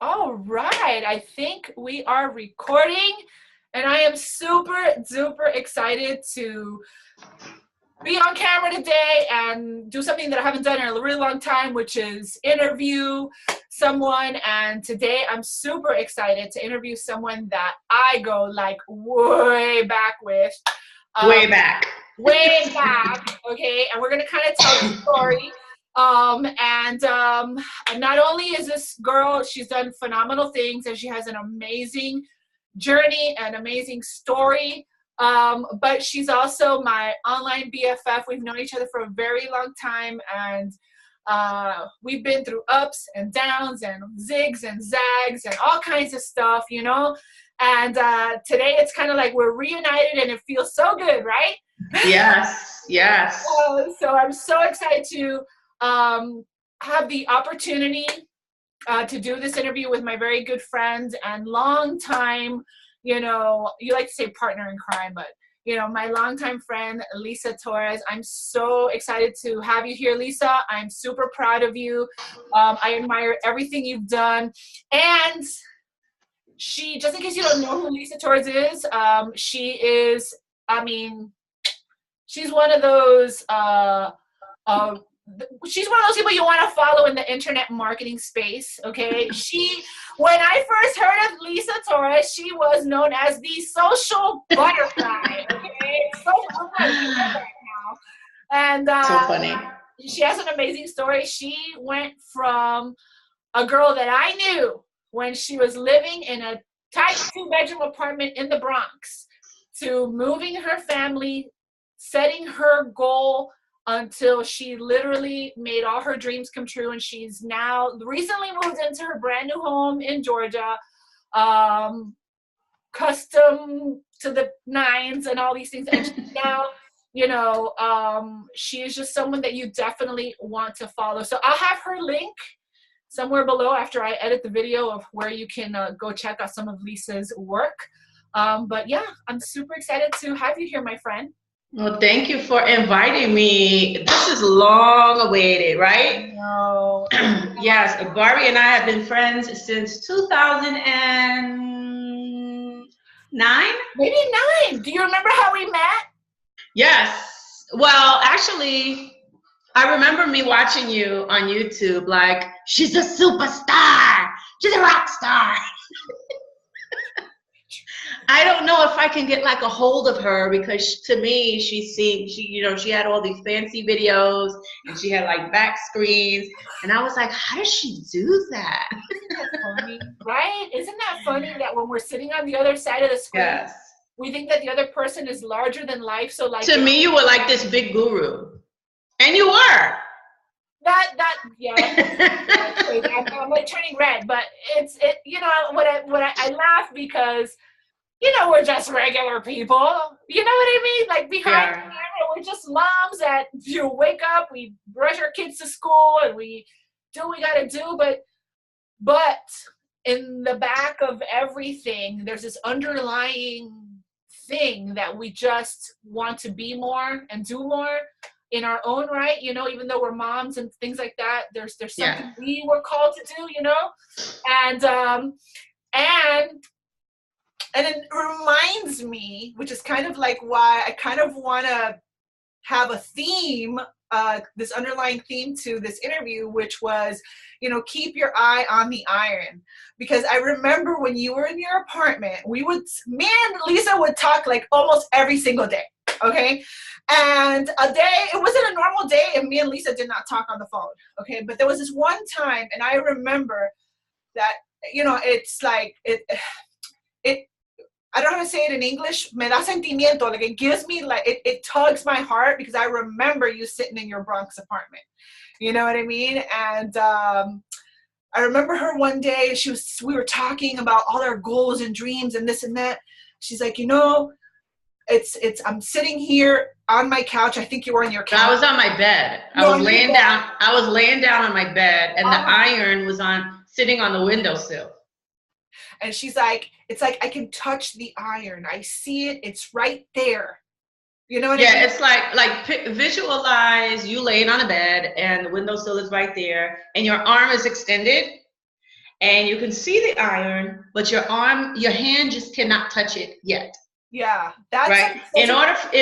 All right, I think we are recording, and I am super duper excited to be on camera today and do something that I haven't done in a really long time, which is interview someone. And today I'm super excited to interview someone that I go like way back with. Way back. Way back, okay? And we're gonna kind of tell the story. And not only is this girl, she's done phenomenal things and she has an amazing journey and amazing story. But she's also my online BFF. We've known each other for a very long time, and we've been through ups and downs and zigs and zags and all kinds of stuff, you know? And today it's kind of like we're reunited and it feels so good, right? Yes, yes. So I'm so excited to have the opportunity to do this interview with my very good friend and long time, you know, you like to say partner in crime, but you know, my longtime friend, Lisa Torres. I'm so excited to have you here, Lisa. I'm super proud of you. I admire everything you've done. And she, just in case you don't know who Lisa Torres is, she is, I mean, she's one of those she's one of those people you want to follow in the internet marketing space, okay? When I first heard of Lisa Torres, she was known as the social butterfly, okay? Social butterfly right now. And So funny. She has an amazing story. She went from a girl that I knew when she was living in a tight 2-bedroom apartment in the Bronx to moving her family, setting her goal until she literally made all her dreams come true. And she's now recently moved into her brand new home in Georgia, custom to the nines and all these things. And she's now, you know, she is just someone that you definitely want to follow. So I'll have her link somewhere below after I edit the video of where you can go check out some of Lisa's work. But yeah, I'm super excited to have you here, my friend. Well, thank you for inviting me. This is long awaited, right? No. Yes, Barbie and I have been friends since 2009. Maybe 9. Do you remember how we met? Yes. Well, actually, I remember me watching you on YouTube like, she's a superstar. She's a rock star. I don't know if I can get like a hold of her because to me, she had all these fancy videos and she had like back screens. And I was like, how does she do that? Isn't that funny? Right? Isn't that funny that when we're sitting on the other side of the screen, Yes. we think that the other person is larger than life? So like, to me, you were like this big guru. And you were. Yeah. I'm like turning red, but you know, I laugh because, you know, we're just regular people. You know what I mean? Like behind the camera, we're just moms that you wake up, we brush our kids to school, and we do what we got to do. But in the back of everything, there's this underlying thing that we just want to be more and do more in our own right. You know, even though we're moms and things like that, there's something we were called to do. You know, and it reminds me, which is kind of like why I kind of want to have a theme, this underlying theme to this interview, which was, you know, keep your eye on the iron. Because I remember when you were in your apartment, me and Lisa would talk like almost every single day, okay? And it wasn't a normal day, and me and Lisa did not talk on the phone, okay? But there was this one time, and I remember that, you know, it's like, I don't know how to say it in English, me da sentimiento, like it gives me, like, it tugs my heart because I remember you sitting in your Bronx apartment. You know what I mean? And I remember her one day, we were talking about all our goals and dreams and this and that. She's like, you know, I'm sitting here on my couch. I think you were on your couch. I was on my bed. I was laying down on my bed, and the iron was sitting on the windowsill. And she's like, it's like I can touch the iron. I see it. It's right there. You know what I mean? Yeah, it's like visualize you laying on a bed and the windowsill is right there and your arm is extended and you can see the iron, but your hand just cannot touch it yet. Yeah, that's right. In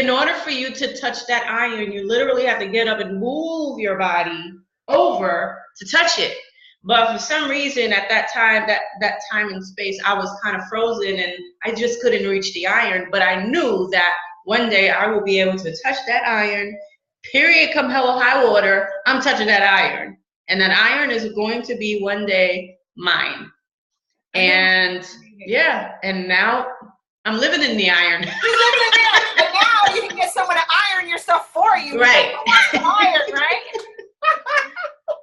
order for you to touch that iron, you literally have to get up and move your body over to touch it. But for some reason, at that time, that time and space, I was kind of frozen, and I just couldn't reach the iron. But I knew that one day I will be able to touch that iron. Period. Come hell or high water, I'm touching that iron, and that iron is going to be one day mine. And yeah, and now I'm living in the iron. You're living in there, and now you can get someone to iron your stuff for you. Right. Iron, right?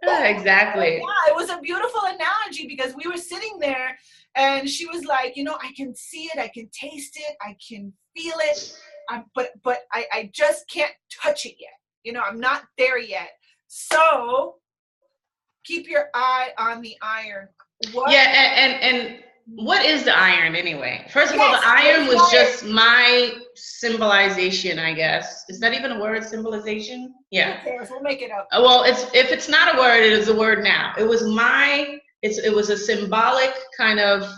Exactly. Yeah, it was a beautiful analogy because we were sitting there, and she was like, you know, I can see it, I can taste it, I can feel it, but I just can't touch it yet. You know, I'm not there yet. So keep your eye on the iron. And what is the iron anyway? First of all, the iron was just my symbolization, I guess. Is that even a word, symbolization? Yeah. Who cares? We'll make it up. Well, if it's not a word, it is a word now. It was it was a symbolic kind of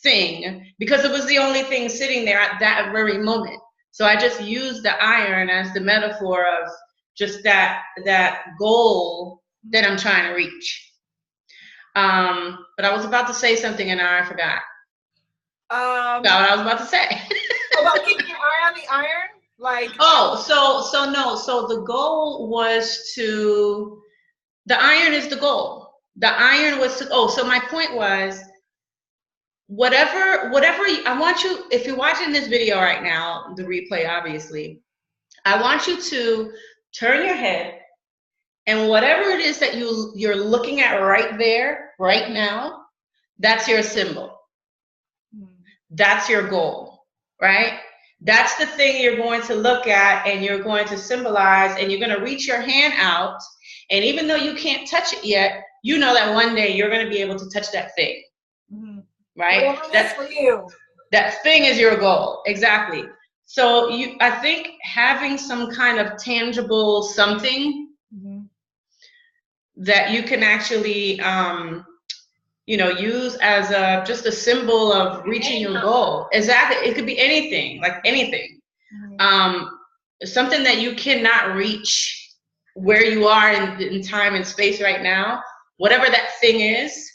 thing because it was the only thing sitting there at that very moment. So I just used the iron as the metaphor of just that goal that I'm trying to reach. But I was about to say something and now I forgot. What I was about to say. About keeping your eye on the iron? Like So the goal was the iron is the goal. The iron was so my point was whatever I want you, if you're watching this video right now, the replay obviously, I want you to turn your head, and whatever it is that you're looking at right there, right now, that's your symbol. That's your goal, right? That's the thing you're going to look at and you're going to symbolize, and you're going to reach your hand out. And even though you can't touch it yet, you know that one day you're going to be able to touch that thing, right? That's for you. That thing is your goal, exactly. So I think having some kind of tangible something that you can actually, use as just a symbol of reaching your goal. Exactly. It could be anything, like anything. Something that you cannot reach where you are in time and space right now, whatever that thing is,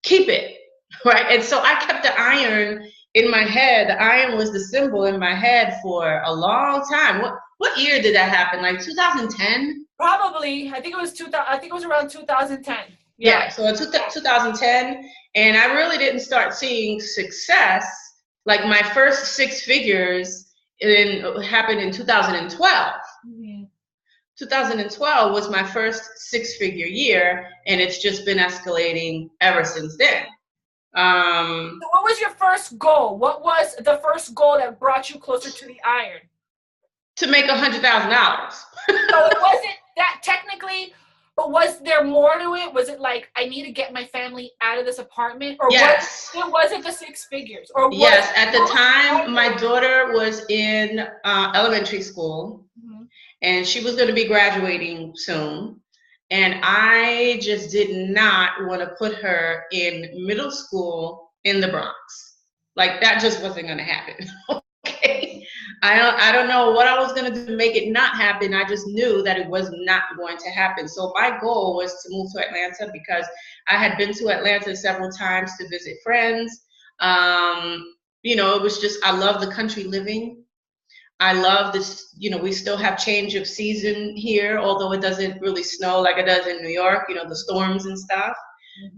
keep it, right? And so I kept the iron in my head. The iron was the symbol in my head for a long time. What year did that happen? Like 2010? Probably. I think it was around 2010. Yeah, so in 2010, and I really didn't start seeing success. Like my first six figures happened in 2012. 2012 was my first six-figure year, and it's just been escalating ever since then. So what was your first goal? What was the first goal that brought you closer to the iron? To make $100,000. So it wasn't that technically, but was there more to it? Was it like, I need to get my family out of this apartment? Or yes. was it the six figures? Or yes, at the time, my daughter was in elementary school, and she was going to be graduating soon. And I just did not want to put her in middle school in the Bronx. Like, that just wasn't going to happen. Okay. I don't know what I was going to do to make it not happen. I just knew that it was not going to happen. So my goal was to move to Atlanta because I had been to Atlanta several times to visit friends. It was just, I love the country living. I love this, we still have change of season here, although it doesn't really snow like it does in New York, the storms and stuff.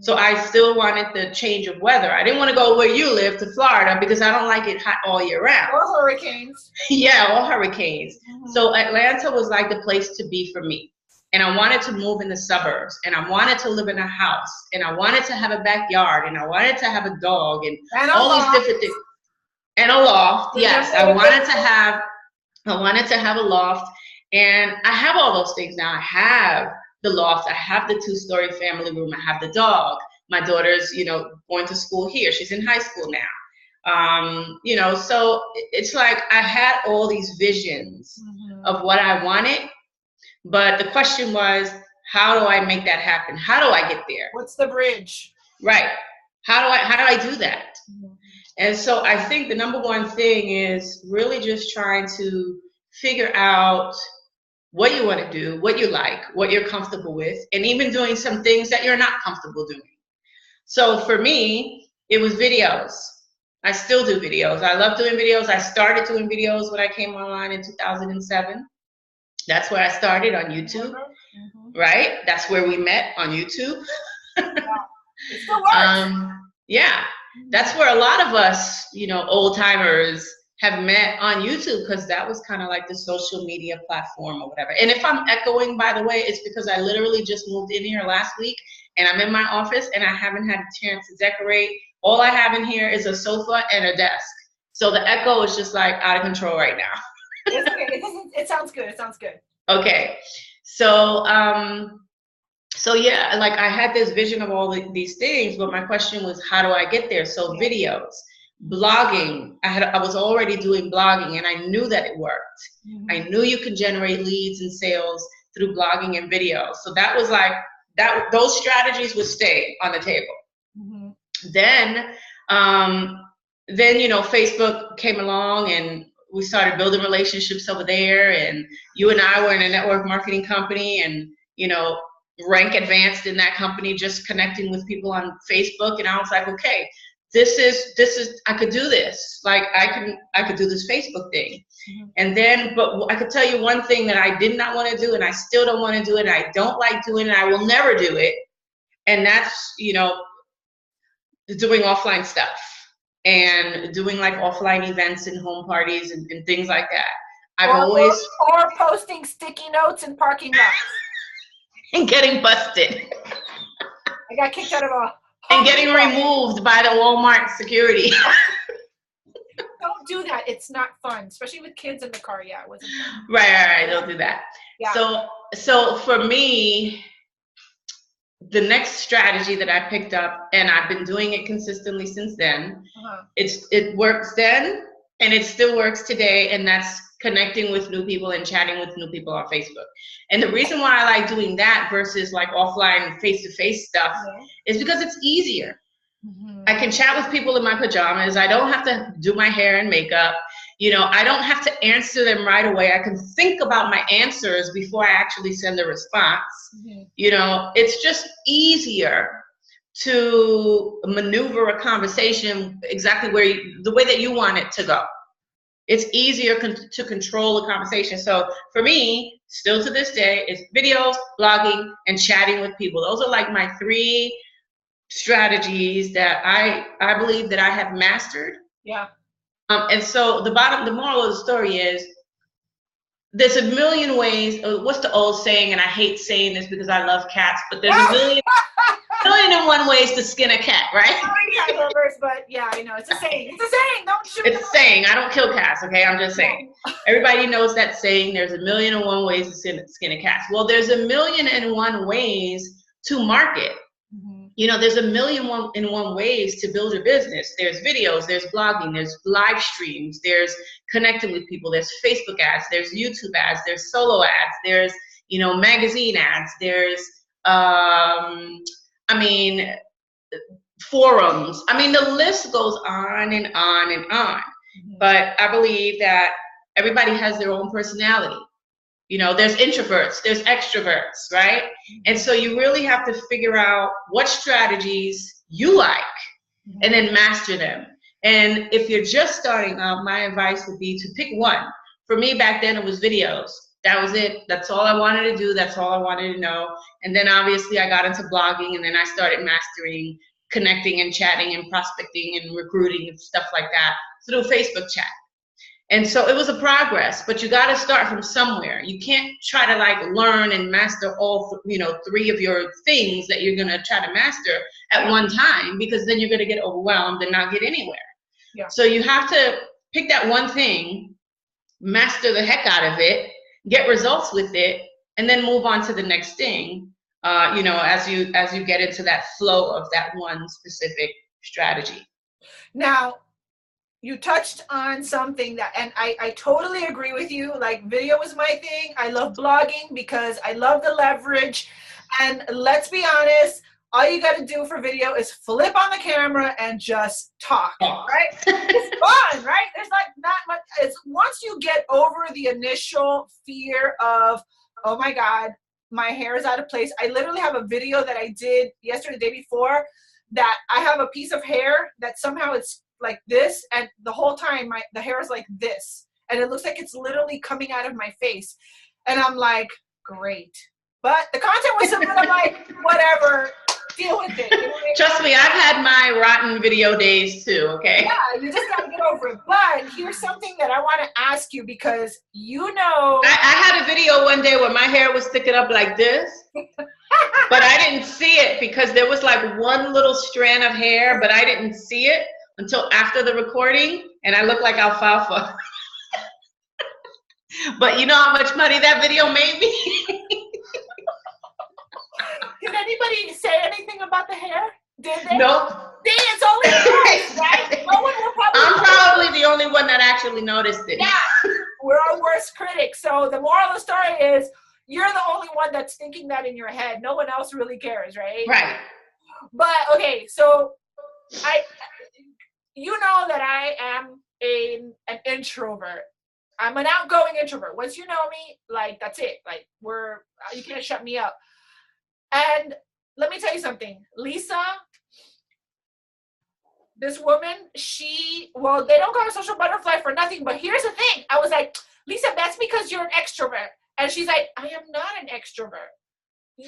So I still wanted the change of weather. I didn't want to go where you live to Florida because I don't like it hot all year round. Or hurricanes. Yeah, or hurricanes. So Atlanta was like the place to be for me. And I wanted to move in the suburbs, and I wanted to live in a house, and I wanted to have a backyard, and I wanted to have a dog, and all these different things. And a loft, yes. I wanted to have a loft, and I have all those things now. I have the loft, I have the 2-story family room, I have the dog. My daughter's, going to school here. She's in high school now. So it's like I had all these visions of what I wanted, but the question was, how do I make that happen? How do I get there? What's the bridge? Right. How do I do that? Mhm. And so I think the number one thing is really just trying to figure out what you want to do, what you like, what you're comfortable with, and even doing some things that you're not comfortable doing. So for me, it was videos. I still do videos. I love doing videos. I started doing videos when I came online in 2007. That's where I started on YouTube, Mhm. right? That's where we met on YouTube. Yeah. It still works. Yeah, that's where a lot of us, old timers have met on YouTube because that was kind of like the social media platform or whatever. And if I'm echoing, by the way, it's because I literally just moved in here last week and I'm in my office and I haven't had a chance to decorate. All I have in here is a sofa and a desk. So the echo is just like out of control right now. It's okay. It sounds good. It sounds good. Okay. So, so yeah, like I had this vision of all these things, but my question was, how do I get there? So videos, blogging, I was already doing blogging and I knew that it worked. Mhm. I knew you could generate leads and sales through blogging and videos. So that was like, those strategies would stay on the table. Mhm. Then, Facebook came along and we started building relationships over there. And you and I were in a network marketing company, and rank advanced in that company, just connecting with people on Facebook. And I was like, okay, this is I could do this. Like I could do this Facebook thing. Mhm. And then, but I could tell you one thing that I did not want to do, and I still don't want to do it, and I don't like doing it, and I will never do it. And that's, doing offline stuff and doing like offline events and home parties and things like that. I've always or posting sticky notes in parking lots. and getting busted I got kicked out of a and getting removed by the Walmart security. Don't do that. It's not fun, especially with kids in the car. Yeah, it wasn't fun. Right. Don't do that. Yeah. So for me, the next strategy that I picked up, and I've been doing it consistently since then, it works then and it still works today, and that's connecting with new people and chatting with new people on Facebook. And the reason why I like doing that versus like offline face-to-face stuff is because it's easier. Mm-hmm. I can chat with people in my pajamas. I don't have to do my hair and makeup. I don't have to answer them right away. I can think about my answers before I actually send a response. Mm-hmm. It's just easier to maneuver a conversation exactly the way that you want it to go. It's easier to control a conversation. So for me, still to this day, it's videos, blogging, and chatting with people. Those are like my 3 strategies that I believe that I have mastered. Yeah. And so the moral of the story is, there's a million ways. What's the old saying? And I hate saying this because I love cats, but there's a million and one ways to skin a cat, right? Sorry, cat lovers, but yeah, I know it's a saying. It's a saying. Don't shoot. It's a saying. I don't kill cats. Okay, I'm just saying. Everybody knows that saying. There's a million and one ways to skin a cat. Well, there's a million and one ways to market. There's a million and one ways to build your business. There's videos, there's blogging, there's live streams, there's connecting with people, there's Facebook ads, there's YouTube ads, there's solo ads, there's, magazine ads, there's, forums. The list goes on and on and on. Mm-hmm. But I believe that everybody has their own personality. There's introverts, there's extroverts, right? And so you really have to figure out what strategies you like and then master them. And if you're just starting out, my advice would be to pick one. For me back then, it was videos. That was it. That's all I wanted to do. That's all I wanted to know. And then obviously I got into blogging, and then I started mastering connecting and chatting and prospecting and recruiting and stuff like that through Facebook chat. And so it was a progress, but you got to start from somewhere. You can't try to like learn and master all, 3 of your things that you're going to try to master at one time, because then you're going to get overwhelmed and not get anywhere. Yeah. So you have to pick that one thing, master the heck out of it, get results with it, and then move on to the next thing, as you get into that flow of that one specific strategy. Now, you touched on something that, and I totally agree with you. Like, video is my thing. I love blogging because I love the leverage. And let's be honest, all you got to do for video is flip on the camera and just talk, right? It's fun, right? There's like not much. It's once you get over the initial fear of, oh my God, my hair is out of place. I literally have a video that I did yesterday, the day before, that I have a piece of hair that somehow it's like this, and the whole time the hair is like this, and it looks like it's literally coming out of my face, and I'm like, great. But the content was something I'm like, whatever, deal with it. You know what I mean? Trust me, I've had my rotten video days too, okay? Yeah, you just gotta get over it. But here's something that I want to ask you, because you know, I had a video one day where my hair was sticking up like this, but I didn't see it because there was like one little strand of hair, but I didn't see it until after the recording, and I looked like alfalfa. But you know how much money that video made me? Did anybody say anything about the hair? Did they? Nope. See, it's only us, right? No one will probably. I'm probably the only one that actually noticed it. Yeah, we're our worst critics. So the moral of the story is, you're the only one that's thinking that in your head. No one else really cares, right? Right. But okay, so you know that I am an introvert. I'm an outgoing introvert. Once you know me, like, that's it. Like, you can't shut me up. And let me tell you something, Lisa, this woman, they don't call her social butterfly for nothing, but here's the thing. I was like, Lisa, that's because you're an extrovert. And she's like, I am not an extrovert.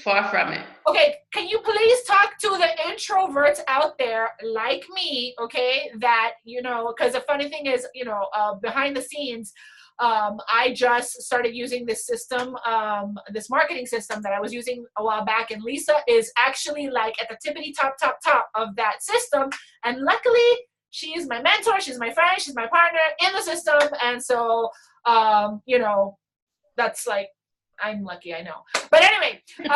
Far from it. Okay, can you please talk to the introverts out there like me, okay, that, you know, because the funny thing is, you know, behind the scenes, I just started using this system, this marketing system that I was using a while back, and Lisa is actually like at the tippity top of that system, and luckily she is my mentor, she's my friend, she's my partner in the system, and so, you know, that's like, I'm lucky, I know. But anyway, in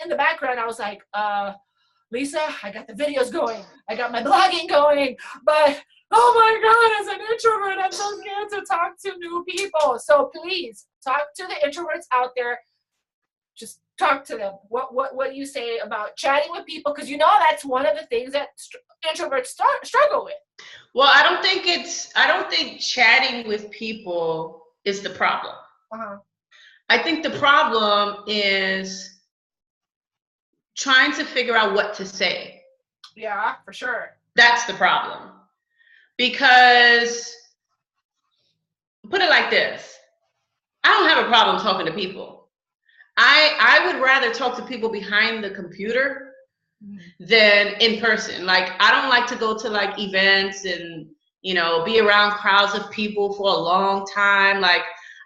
the background, I was like, Lisa, I got the videos going, I got my blogging going, but oh my God, as an introvert, I'm so scared to talk to new people. So please talk to the introverts out there. Just talk to them. What do you say about chatting with people? Because you know that's one of the things that introverts struggle with. Well, I don't think chatting with people is the problem. Uh-huh. I think the problem is trying to figure out what to say. Yeah, for sure. That's the problem. Because, put it like this, I don't have a problem talking to people. I would rather talk to people behind the computer than in person. Like, I don't like to go to like events and, you know, be around crowds of people for a long time. Like,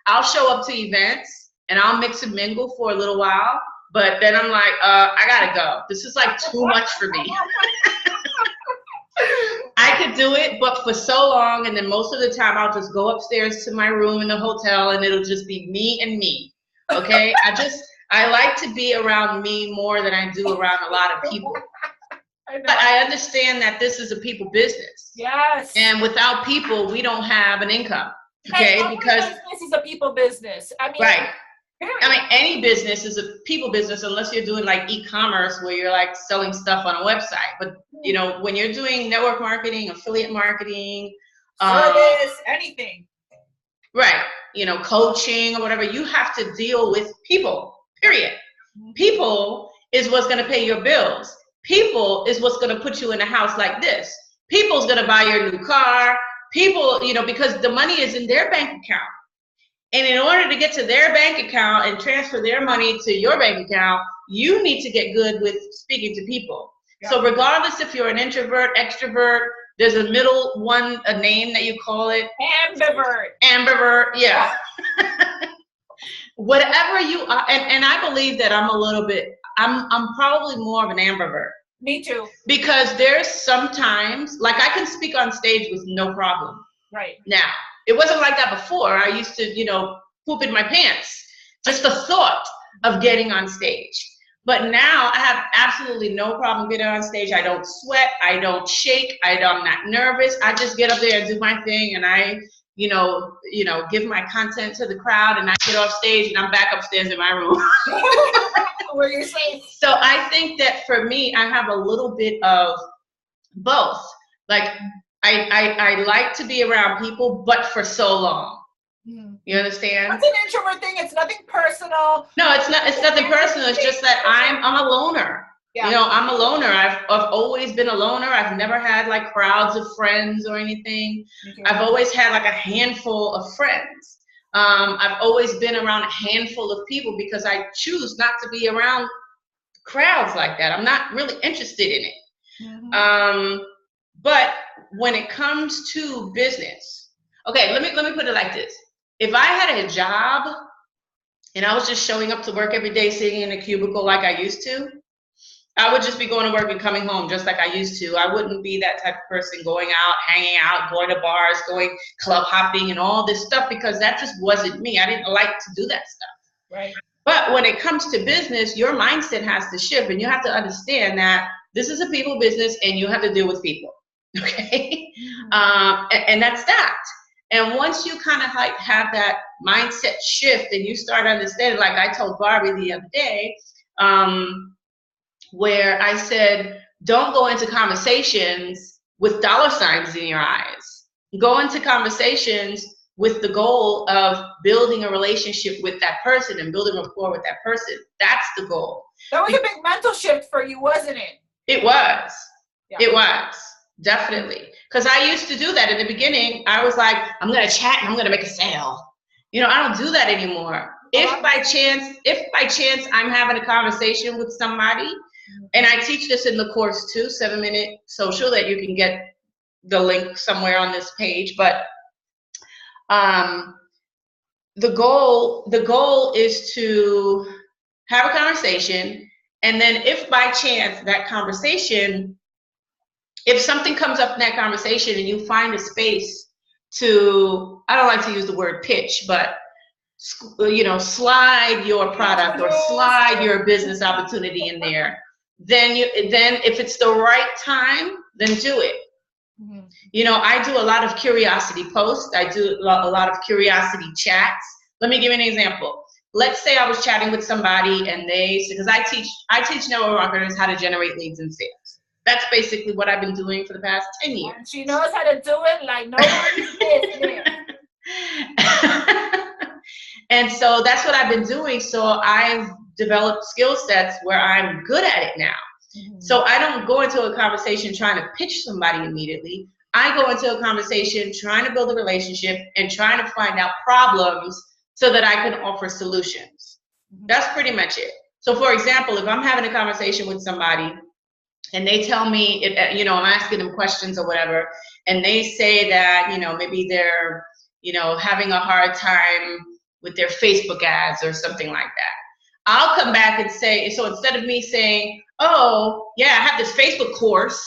I'll show up to events and I'll mix and mingle for a little while, but then I'm like, I gotta go. This is like too much for me. I could do it, but for so long, and then most of the time I'll just go upstairs to my room in the hotel and it'll just be me and me. Okay? I like to be around me more than I do around a lot of people. But I understand that this is a people business. Yes. And without people, we don't have an income. Okay? Because this is a people business. I mean, right. I mean, any business is a people business unless you're doing like e-commerce where you're like selling stuff on a website. But, you know, when you're doing network marketing, affiliate marketing, service, anything. Right. You know, coaching or whatever, you have to deal with people, period. People is what's going to pay your bills. People is what's going to put you in a house like this. People's going to buy your new car. People, you know, because the money is in their bank account. And in order to get to their bank account and transfer their money to your bank account, you need to get good with speaking to people. Yeah. So regardless if you're an introvert, extrovert, there's a middle one, a name that you call it. Ambivert. Ambivert, yeah. Whatever you are, and I believe that I'm probably more of an ambivert. Me too. Because there's sometimes, like I can speak on stage with no problem. Right. Now, it wasn't like that before. I used to, you know, poop in my pants. Just the thought of getting on stage. But now I have absolutely no problem getting on stage. I don't sweat. I don't shake. I'm not nervous. I just get up there and do my thing. And I give my content to the crowd, and I get off stage and I'm back upstairs in my room. Where you're safe. So I think that for me, I have a little bit of both. Like I like to be around people, but for so long. You understand? It's an introvert thing. It's nothing personal. No, it's not. It's nothing personal. It's just that I'm a loner. Yeah. I'm a loner. I've always been a loner. I've never had like crowds of friends or anything. I've always had like a handful of friends. I've always been around a handful of people because I choose not to be around crowds like that. I'm not really interested in it. But when it comes to business, okay, let me put it like this. If I had a job and I was just showing up to work every day, sitting in a cubicle like I used to, I would just be going to work and coming home just like I used to. I wouldn't be that type of person going out, hanging out, going to bars, going club hopping and all this stuff, because that just wasn't me. I didn't like to do that stuff. Right. But when it comes to business, your mindset has to shift, and you have to understand that this is a people business and you have to deal with people. Okay. And that's that. And once you kind of like have that mindset shift and you start understanding, like I told Barbie the other day, where I said, don't go into conversations with dollar signs in your eyes. Go into conversations with the goal of building a relationship with that person and building rapport with that person. That's the goal. That was a big mental shift for you, wasn't it? It was. Yeah. It was. Definitely. Because I used to do that in the beginning. I was like, I'm going to chat and I'm going to make a sale. I don't do that anymore. If by chance I'm having a conversation with somebody, and I teach this in the course too, 7-Minute Social, that you can get the link somewhere on this page. But the goal is to have a conversation, and then if by chance that conversation, if something comes up in that conversation and you find a space to, I don't like to use the word pitch, but slide your product or slide your business opportunity in there, then if it's the right time, then do it. I do a lot of curiosity posts. I do a lot of curiosity chats. Let me give you an example. Let's say I was chatting with somebody and because I teach network marketers how to generate leads and sales. That's basically what I've been doing for the past 10 years. And she knows how to do it like nobody's business. And so that's what I've been doing. So I've developed skill sets where I'm good at it now. So I don't go into a conversation trying to pitch somebody immediately. I go into a conversation trying to build a relationship and trying to find out problems so that I can offer solutions. That's pretty much it. So for example, if I'm having a conversation with somebody and they tell me, I'm asking them questions or whatever, and they say that, maybe they're, having a hard time with their Facebook ads or something like that. I'll come back and say, so instead of me saying, oh, yeah, I have this Facebook course,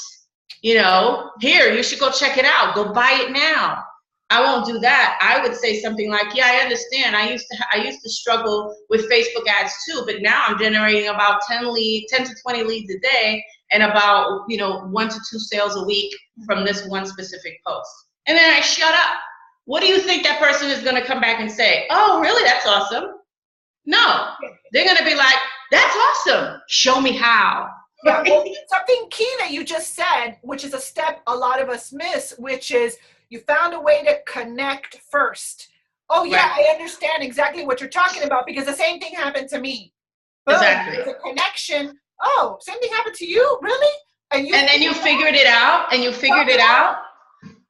here, you should go check it out. Go buy it now. I won't do that. I would say something like, yeah, I understand. I used to struggle with Facebook ads too, but now I'm generating about 10 to 20 leads a day and about, 1 to 2 sales a week from this one specific post. And then I shut up. What do you think that person is going to come back and say? Oh, really? That's awesome. No, they're going to be like, that's awesome. Show me how. Yeah, well, something key that you just said, which is a step a lot of us miss, which is you found a way to connect first. Oh, yeah, right. I understand exactly what you're talking about because the same thing happened to me. Boom, exactly. There's a connection. Oh, same thing happened to you? Really? And then you figured it out,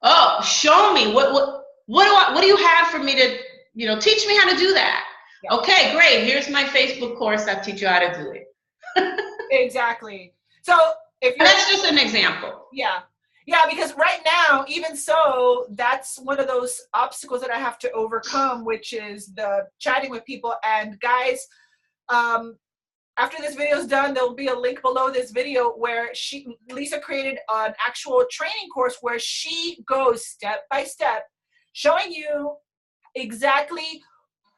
Oh, show me. What do you have for me to, teach me how to do that? Yeah. Okay, great. Here's my Facebook course. I'll teach you how to do it. Exactly. So that's just an example. Yeah. Yeah, because right now, even so, that's one of those obstacles that I have to overcome, which is the chatting with people. And guys, after this video is done, there'll be a link below this video where Lisa created an actual training course where she goes step by step, showing you exactly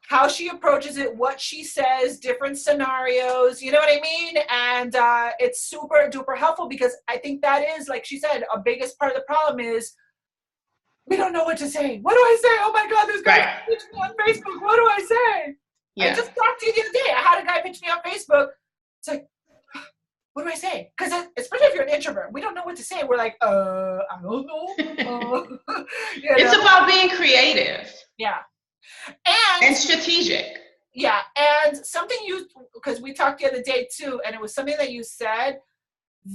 how she approaches it, what she says, different scenarios, you know what I mean? And it's super duper helpful because I think that is, like she said, a biggest part of the problem is we don't know what to say. What do I say? Oh my God, this guy pitched me on Facebook. What do I say? I just talked to you the other day. I had a guy pitch me on Facebook. It's like, what do I say? Because especially if you're an introvert, we don't know what to say. We're like, I don't know. It's about being creative. Yeah. And strategic. Yeah. And something because we talked the other day too, and it was something that you said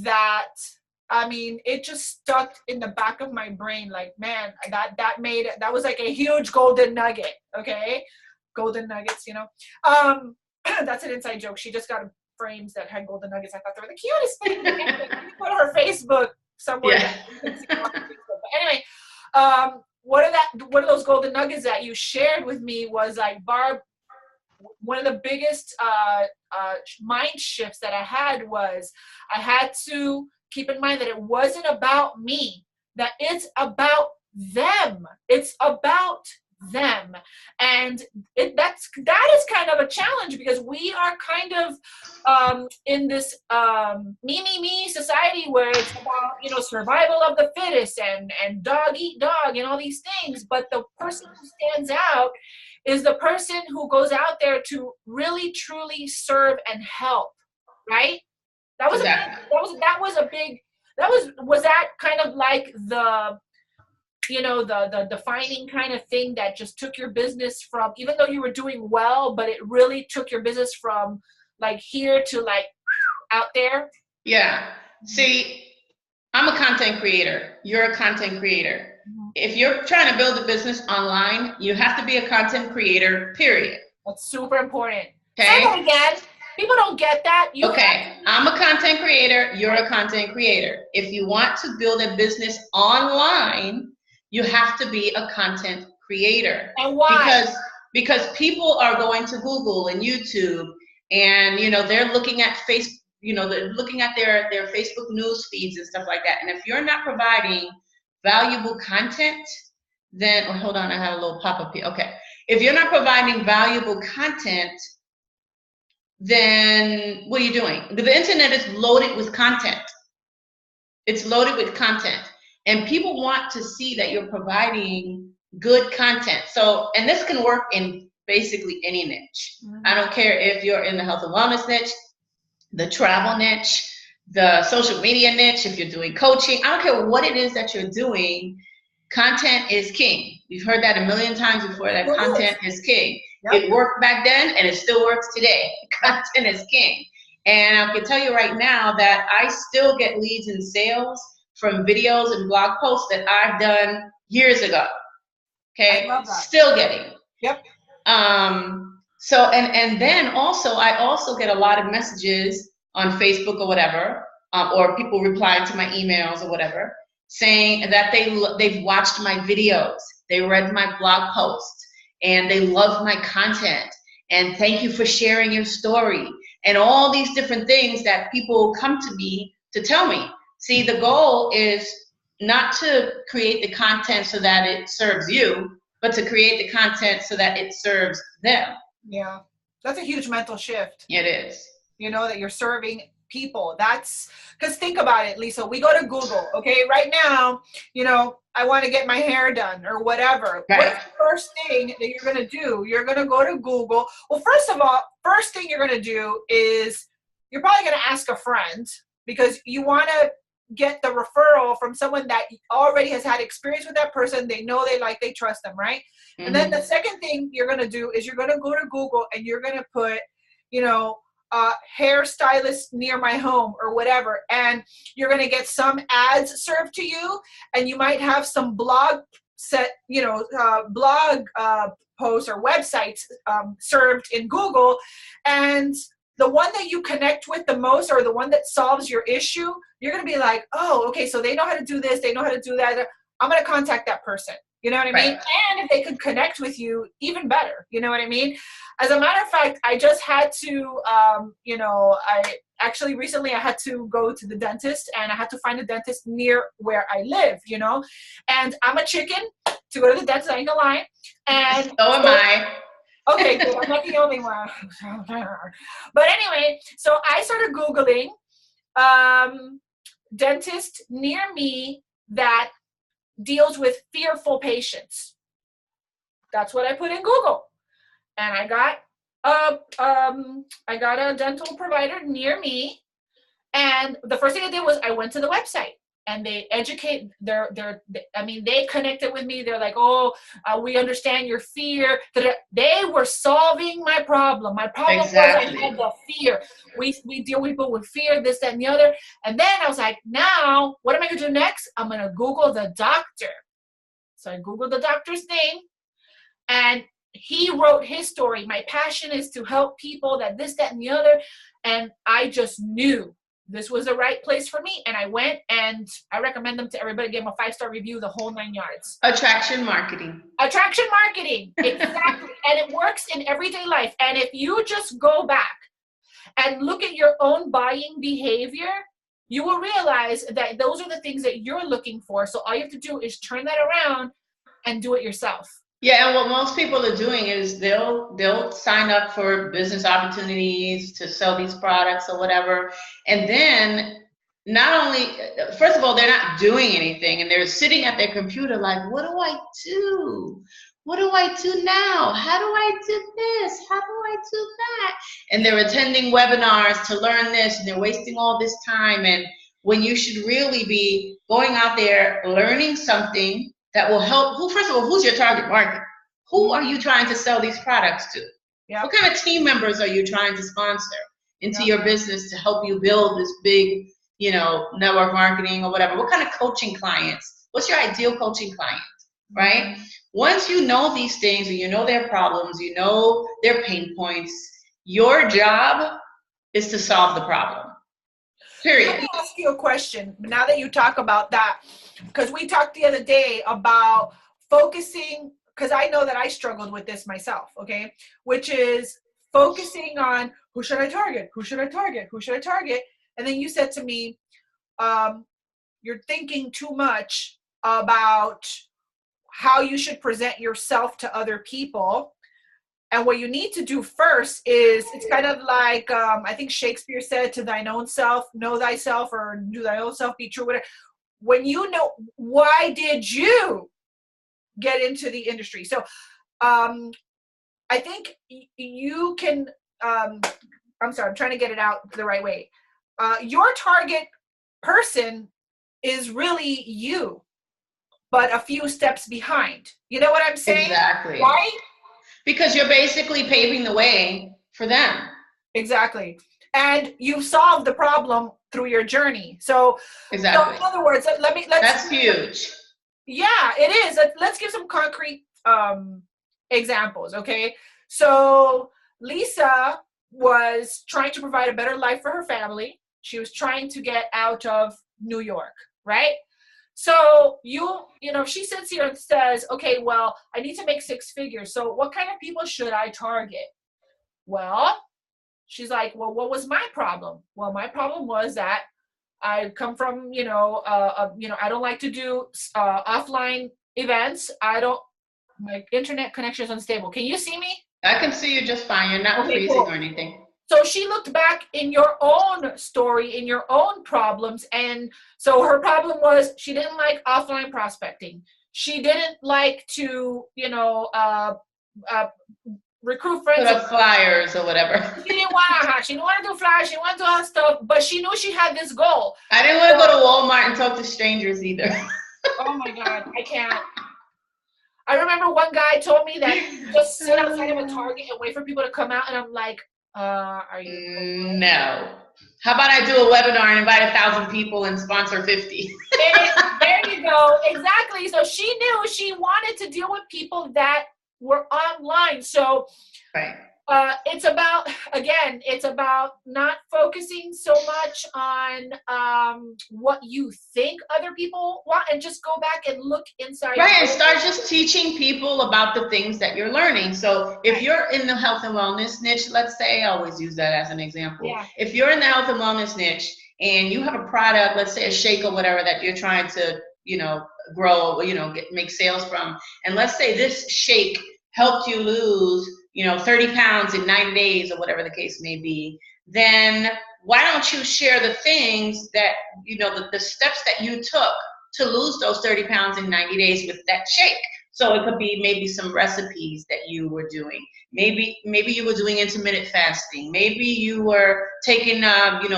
that, I mean, it just stuck in the back of my brain. Like, man, that was like a huge golden nugget. Okay. Golden nuggets, you know. That's an inside joke. She just got frames that had golden nuggets. I thought they were the cutest thing. Anyway, you can go to her Facebook somewhere. Yeah. You can see her on Facebook. But anyway, one of those golden nuggets that you shared with me was like, Barb, one of the biggest mind shifts that I had was I had to keep in mind that it wasn't about me, that it's about them. It's about them. And that is kind of a challenge, because we are kind of in this me society where it's about, you know, survival of the fittest and dog eat dog and all these things. But the person who stands out is the person who goes out there to really truly serve and help, right? Was that kind of like the, you know, the defining kind of thing that just took your business from, even though you were doing well, but it really took your business from like here to like out there? Yeah. See, I'm a content creator. You're a content creator. Mm-hmm. If you're trying to build a business online, you have to be a content creator, period. That's super important. Okay. Say that again. People don't get that. I'm a content creator. You're a content creator. If you want to build a business online, you have to be a content creator. And why? Because people are going to Google and YouTube, and you know, they're looking at Facebook, you know, they're looking at their Facebook news feeds and stuff like that. And if you're not providing valuable content, then hold on, I had a little pop-up here. Okay. If you're not providing valuable content, then what are you doing? The internet is loaded with content. It's loaded with content. And people want to see that you're providing good content. So, and this can work in basically any niche. Mm-hmm. I don't care if you're in the health and wellness niche, the travel niche, the social media niche, if you're doing coaching. I don't care what it is that you're doing. Content is king. We've heard that a million times before, that content is king. Yep. It worked back then and it still works today. Content is king. And I can tell you right now that I still get leads and sales from videos and blog posts that I've done years ago. Okay. I love that. Still getting. Yep. So, and then also, I also get a lot of messages on Facebook or whatever, or people replying to my emails or whatever, saying that they've watched my videos, they read my blog posts, and they love my content, and thank you for sharing your story, and all these different things that people come to me to tell me. See, the goal is not to create the content so that it serves you, but to create the content so that it serves them. Yeah, that's a huge mental shift. It is. You know, that you're serving people. That's because think about it, Lisa. We go to Google, okay? Right now, you know, I want to get my hair done or whatever. Right. What's the first thing that you're going to do? You're going to go to Google. Well, first of all, first thing you're going to do is you're probably going to ask a friend, because you want to get the referral from someone that already has had experience with that person. They know, they like, they trust them, right? Mm-hmm. And then the second thing you're going to do is you're going to go to Google and you're going to put, you know, hairstylist near my home or whatever, and you're going to get some ads served to you, and you might have some blog posts or websites served in Google, and the one that you connect with the most, or the one that solves your issue, you're going to be like, oh, okay, so they know how to do this, they know how to do that, I'm going to contact that person. You know what I mean? Right. And if they could connect with you, even better. You know what I mean? As a matter of fact, I just had to, recently I had to go to the dentist, and I had to find a dentist near where I live, you know? And I'm a chicken to go to the dentist, I ain't gonna lie. And so am I. Okay, good. I'm not the only one. But anyway, so I started Googling dentist near me that deals with fearful patients. That's what I put in Google. And I got a dental provider near me. And the first thing I did was I went to the website, and they educate they connected with me. They're like, oh, we understand your fear. They were solving my problem. My problem was I had the fear. We deal with people with fear, this, that, and the other. And then I was like, now, what am I going to do next? I'm going to Google the doctor. So I Googled the doctor's name, and he wrote his story. My passion is to help people, that this, that, and the other. And I just knew this was the right place for me. And I went, and I recommend them to everybody. Give them a 5-star review, the whole 9 yards. Attraction marketing. Attraction marketing. Exactly. And it works in everyday life. And if you just go back and look at your own buying behavior, you will realize that those are the things that you're looking for. So all you have to do is turn that around and do it yourself. Yeah, and what most people are doing is they'll sign up for business opportunities to sell these products or whatever, and then not only, first of all, they're not doing anything, and they're sitting at their computer like, what do I do? What do I do now? How do I do this? How do I do that? And they're attending webinars to learn this, and they're wasting all this time. And when you should really be going out there learning something that will help. First of all, who's your target market? Who are you trying to sell these products to? Yep. What kind of team members are you trying to sponsor into your business to help you build this big, network marketing or whatever? What kind of coaching clients? What's your ideal coaching client, right? Once you know these things and you know their problems, you know their pain points, your job is to solve the problem. Period. Let me ask you a question now that you talk about that, because we talked the other day about focusing, because I know that I struggled with this myself, okay, which is focusing on who should I target? Who should I target? Who should I target? And then you said to me, you're thinking too much about how you should present yourself to other people. And what you need to do first is, it's kind of like, I think Shakespeare said, to thine own self, know thyself, or do thy own self be true, whatever. When you know, why did you get into the industry? So I think you can, I'm sorry, I'm trying to get it out the right way. Your target person is really you, but a few steps behind. You know what I'm saying? Exactly. Right? Because you're basically paving the way for them. Exactly. And you've solved the problem through your journey. So, exactly. So in other words, let's that's huge. Yeah, it is. Let's give some concrete examples, okay? So Lisa was trying to provide a better life for her family. She was trying to get out of New York, right? So she sits here and says, okay, well, I need to make 6 figures. So what kind of people should I target? Well, she's like, well, what was my problem? Well, my problem was that I come from, I don't like to do offline events. My internet connection is unstable. Can you see me? I can see you just fine. You're not freezing or anything. So she looked back in your own story, in your own problems. And so her problem was she didn't like offline prospecting. She didn't like to, recruit friends. Put up flyers or whatever. She didn't want to do flyers. She wanted to do all that stuff, but she knew she had this goal. I didn't want to go to Walmart and talk to strangers either. Oh my God, I can't. I remember one guy told me that just sit outside of a Target and wait for people to come out, and I'm like, are you? No. How about I do a webinar and invite 1,000 people and sponsor 50? There you go. Exactly. So she knew she wanted to deal with people that were online. So right. It's about not focusing so much on what you think other people want, and just go back and look inside. Right, and start just teaching people about the things that you're learning. So if you're in the health and wellness niche, let's say, I always use that as an example. Yeah. If you're in the health and wellness niche and you have a product, let's say a shake or whatever that you're trying to, grow, make sales from, and let's say this shake helped you lose 30 pounds in 9 days or whatever the case may be, then why don't you share the things that, the steps that you took to lose those 30 pounds in 90 days with that shake. So it could be maybe some recipes that you were doing. Maybe you were doing intermittent fasting. Maybe you were taking,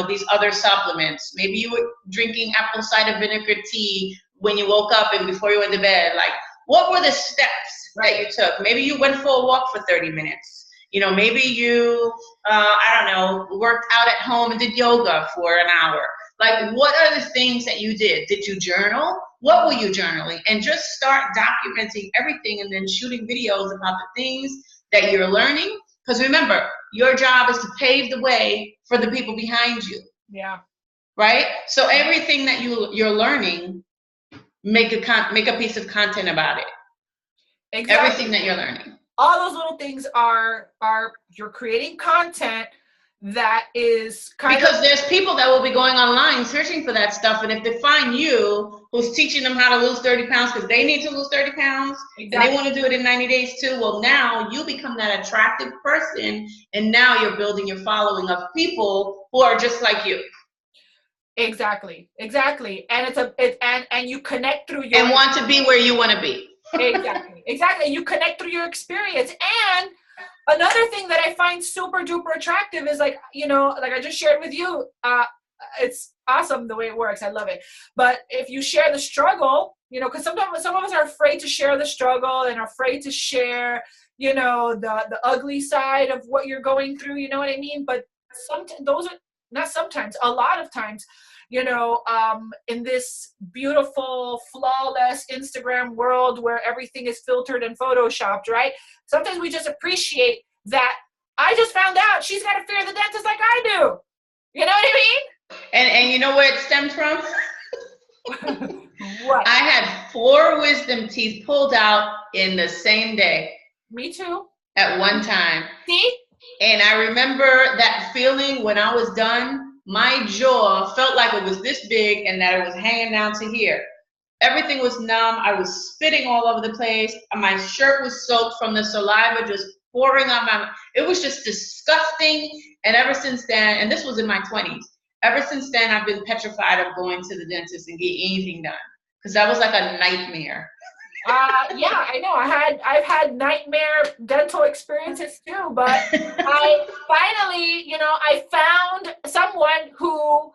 these other supplements. Maybe you were drinking apple cider vinegar tea when you woke up and before you went to bed. Like, what were the steps that you took? Maybe you went for a walk for 30 minutes. Maybe you, worked out at home and did yoga for an hour. Like, what are the things that you did? Did you journal? What were you journaling? And just start documenting everything and then shooting videos about the things that you're learning. Because remember, your job is to pave the way for the people behind you. Yeah. Right? So everything that you're learning, make a piece of content about it. Exactly. Everything that you're learning. All those little things are you're creating content that is because there's people that will be going online searching for that stuff, and if they find you who's teaching them how to lose 30 pounds because they need to lose 30 pounds and they want to do it in 90 days too, well, now you become that attractive person, and now you're building your following of people who are just like you. Exactly. And you connect through your and want to be where you want to be. Exactly. You connect through your experience. And another thing that I find super duper attractive is like I just shared with you, it's awesome the way it works. I love it. But if you share the struggle, because sometimes some of us are afraid to share the struggle and are afraid to share, the ugly side of what you're going through, you know what I mean? But a lot of times, in this beautiful, flawless Instagram world where everything is filtered and photoshopped, right? Sometimes we just appreciate that. I just found out she's got a fear of the dentist like I do. You know what I mean? And you know where it stemmed from? What? I had 4 wisdom teeth pulled out in the same day. Me too. At one time. See? And I remember that feeling when I was done. My jaw felt like it was this big and that it was hanging down to here. Everything was numb. I was spitting all over the place. My shirt was soaked from the saliva just pouring on my mouth. It was just disgusting. And ever since then, and this was in my 20s, ever since then, I've been petrified of going to the dentist and getting anything done. Because that was like a nightmare. Yeah, I know. I've had nightmare dental experiences too, but I finally, I found someone who,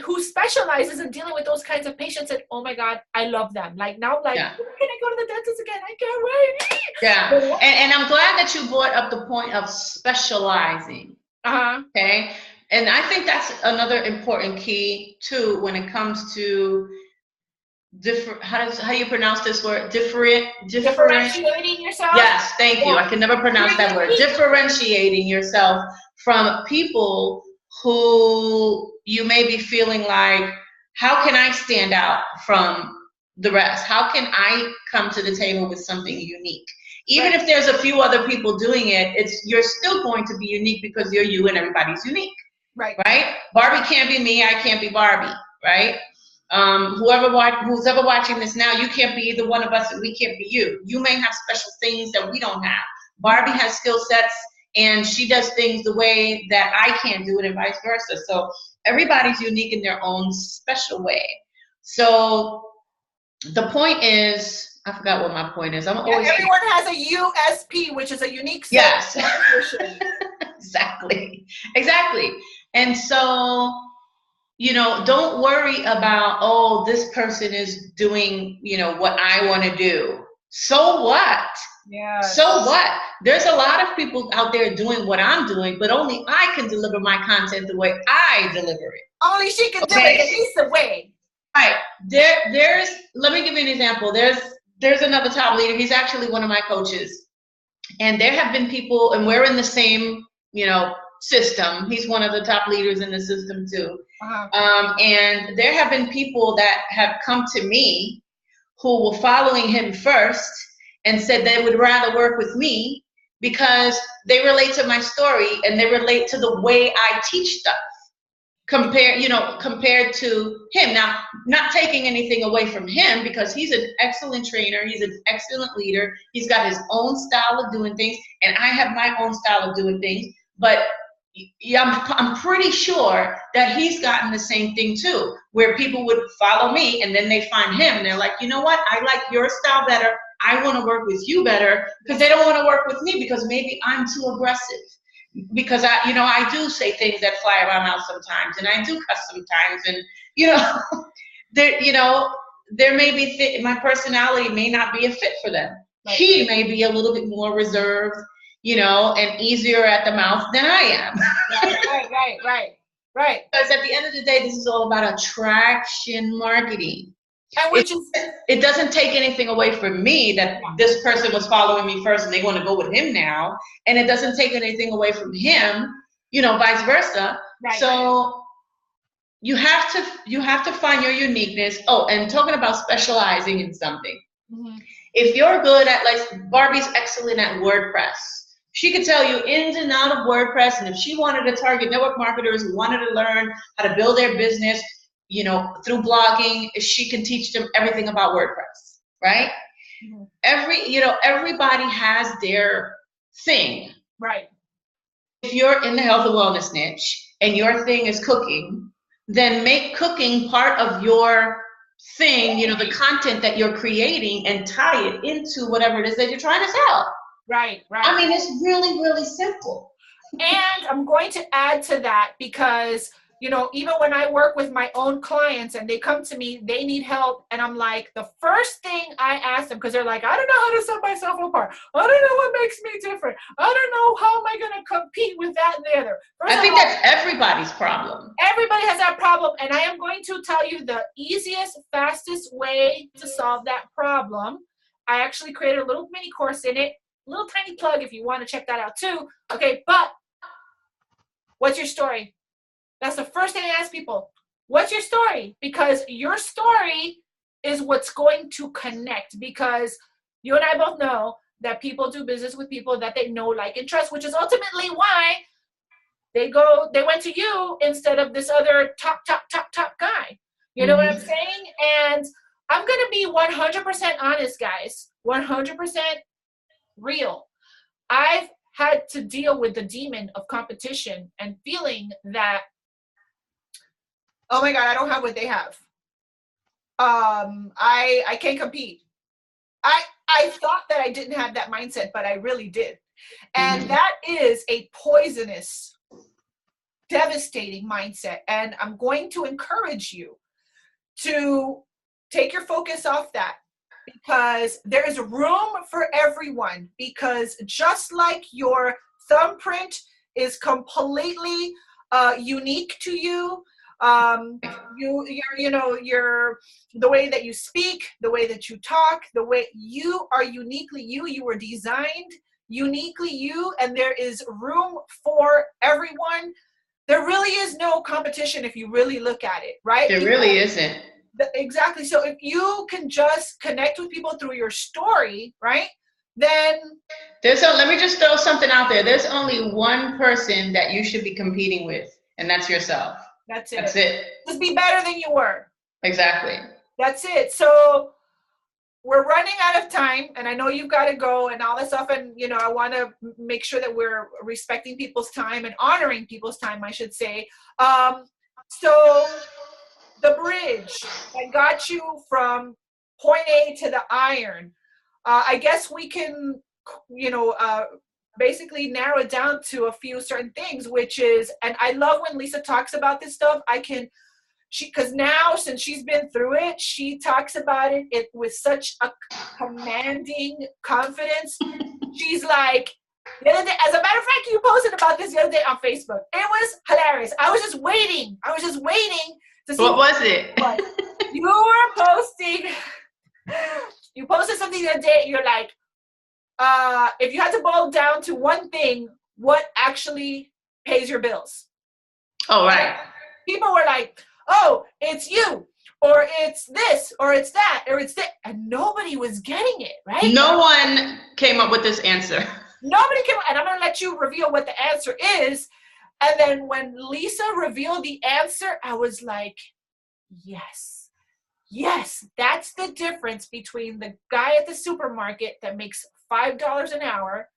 who specializes in dealing with those kinds of patients, and oh my God, I love them. Like now, when can I go to the dentist again? I can't wait. Yeah, and I'm glad that you brought up the point of specializing. Okay, and I think that's another important key too when it comes to how do you pronounce this word? Differentiating yourself? Yes, thank you. I can never pronounce that word. Differentiating yourself from people who you may be feeling like, how can I stand out from the rest? How can I come to the table with something unique? Even if there's a few other people doing it, you're still going to be unique because you're you and everybody's unique. Right? Barbie can't be me, I can't be Barbie, right? Who's ever watching this now, you can't be either one of us and we can't be you. You may have special things that we don't have. Barbie has skill sets and she does things the way that I can't do it and vice versa. So everybody's unique in their own special way. So the point is, I forgot what my point is. Everyone has a USP, which is a unique yes. Exactly. And so, don't worry about, this person is doing, what I want to do. So what? Yeah. So what? There's a lot of people out there doing what I'm doing, but only I can deliver my content the way I deliver it. Only she can do it at least the way. Right. Let me give you an example. There's another top leader. He's actually one of my coaches. And there have been people, and we're in the same, system. He's one of the top leaders in the system too. And there have been people that have come to me who were following him first and said they would rather work with me because they relate to my story and they relate to the way I teach stuff compared to him. Now, not taking anything away from him because he's an excellent trainer. He's an excellent leader. He's got his own style of doing things and I have my own style of doing things. But yeah, I'm pretty sure that he's gotten the same thing too, where people would follow me and then they find him and they're like, you know what? I like your style better. I want to work with you better, because they don't want to work with me because maybe I'm too aggressive. Because I do say things that fly around my mouth sometimes, and I do cuss sometimes, and there, there may be my personality may not be a fit for them. Right. He may be a little bit more reserved, and easier at the mouth than I am. Right. Because at the end of the day, this is all about attraction marketing. And it doesn't take anything away from me that this person was following me first and they want to go with him now. And it doesn't take anything away from him, vice versa. Right. So you have to find your uniqueness. Oh, and talking about specializing in something. Mm-hmm. If you're good at, like, Barbie's excellent at WordPress. She could tell you ins and out of WordPress. And if she wanted to target network marketers who wanted to learn how to build their business, through blogging, she can teach them everything about WordPress, right? Mm-hmm. Everybody has their thing. Right. If you're in the health and wellness niche and your thing is cooking, then make cooking part of your thing, the content that you're creating, and tie it into whatever it is that you're trying to sell. Right. I mean, it's really, really simple. And I'm going to add to that because even when I work with my own clients and they come to me, they need help. And I'm like, the first thing I ask them, because they're like, I don't know how to set myself apart. I don't know what makes me different. I don't know how am I going to compete with that and the other. I think that's everybody's problem. Everybody has that problem. And I am going to tell you the easiest, fastest way to solve that problem. I actually created a little mini course in it. Little tiny plug if you want to check that out too. Okay, but what's your story? That's the first thing I ask people. What's your story? Because your story is what's going to connect. Because you and I both know that people do business with people that they know, like, and trust, which is ultimately why they went to you instead of this other top guy. You know what I'm saying? And I'm going to be 100% honest, guys. 100% real. I've had to deal with the demon of competition and feeling that, oh my God, I don't have what they have. I can't compete. I thought that I didn't have that mindset, but I really did. And that is a poisonous, devastating mindset. And I'm going to encourage you to take your focus off that, because there is room for everyone. Because just like your thumbprint is completely unique to you, your the way that you speak, the way that you talk, the way you are uniquely you were designed uniquely you, and there is room for everyone. There really is no competition if you really look at it, right? There really isn't. Exactly. So if you can just connect with people through your story, right? Then let me just throw something out there. There's only one person that you should be competing with, and that's yourself. That's it. That's it. Just be better than you were. Exactly. That's it. So we're running out of time, and I know you've got to go and all that stuff. And, I want to make sure that we're respecting people's time and honoring people's time, I should say. So the bridge that got you from point A to the iron, I guess we can, basically narrow it down to a few certain things, which is, and I love when Lisa talks about this stuff. Because now, since she's been through it, she talks about it with such a commanding confidence. She's like, the other day, as a matter of fact, you posted about this the other day on Facebook. It was hilarious. I was just waiting to see. What was it? You were posting. You posted something the other day. You're like, if you had to boil down to one thing, what actually pays your bills? Oh, right. People were like, oh, it's you, or it's this, or it's that, or it's that. And nobody was getting it, right? No one came up with this answer. Nobody came up, and I'm going to let you reveal what the answer is. And then when Lisa revealed the answer, I was like, yes, that's the difference between the guy at the supermarket that makes $5 an hour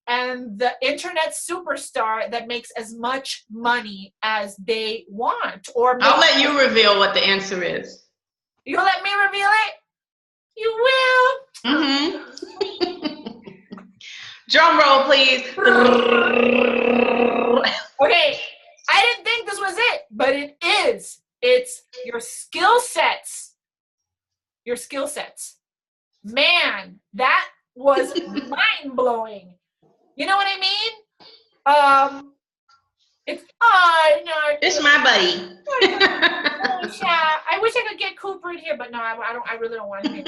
and the internet superstar that makes as much money as they want. Or I'll let you reveal what the answer is. You'll let me reveal it? You will? Drum roll, please. Okay, I didn't think this was it, but it is. It's your skill sets. Your skill sets. Man, that was mind-blowing. You know what I mean? It's It's my buddy. I wish I could get Cooper in here, but no, I really don't want him.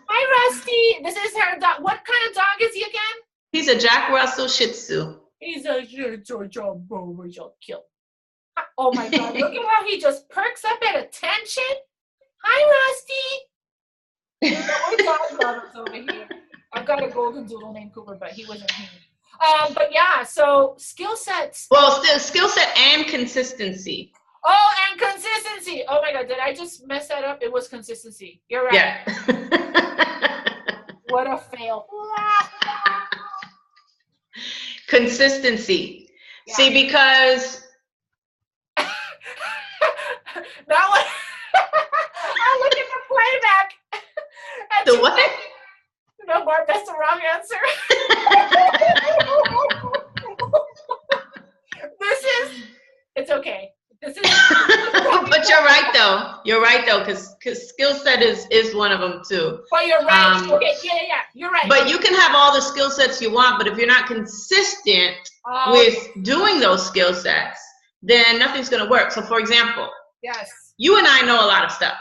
Hi, Rusty. This is her dog. What kind of dog is he again? He's a Jack Russell Shih Tzu. He's a Shih Tzu. Oh my God! Look at how he just perks up at attention. Hi, Rusty. We're dog lovers over here. I've got a golden doodle named Cooper, but he wasn't here. But yeah, so skill sets. Well, still skill set and consistency. Oh, and consistency. Oh my God, did I just mess that up? It was consistency. You're right. Yeah. What a fail. Consistency. Yeah. See, because that one. I'm looking for playback. The what? No, Barb, that's the wrong answer. It's okay. This is. But you're right though. You're right though, because skill set is one of them too. But you're right. Okay, yeah, you're right. But you can have all the skill sets you want, but if you're not consistent with doing those skill sets, then nothing's gonna work. So for example, yes, you and I know a lot of stuff.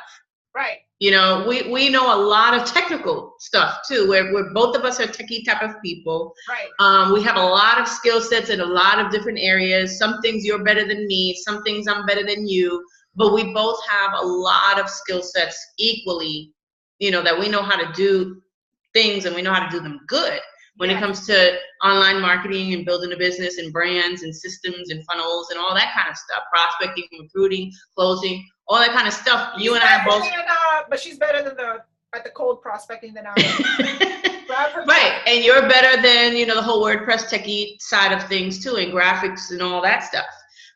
Right. You know, we know a lot of technical stuff too, where both of us are techie type of people. Right. We have a lot of skill sets in a lot of different areas. Some things you're better than me, some things I'm better than you, but we both have a lot of skill sets equally, you know, that we know how to do things and we know how to do them good when it comes to online marketing and building a business and brands and systems and funnels and all that kind of stuff, prospecting, recruiting, closing, all that kind of stuff. You and I both. But she's better than at the cold prospecting than I am. Right, and you're better than, you know, the whole WordPress techie side of things too, and graphics and all that stuff.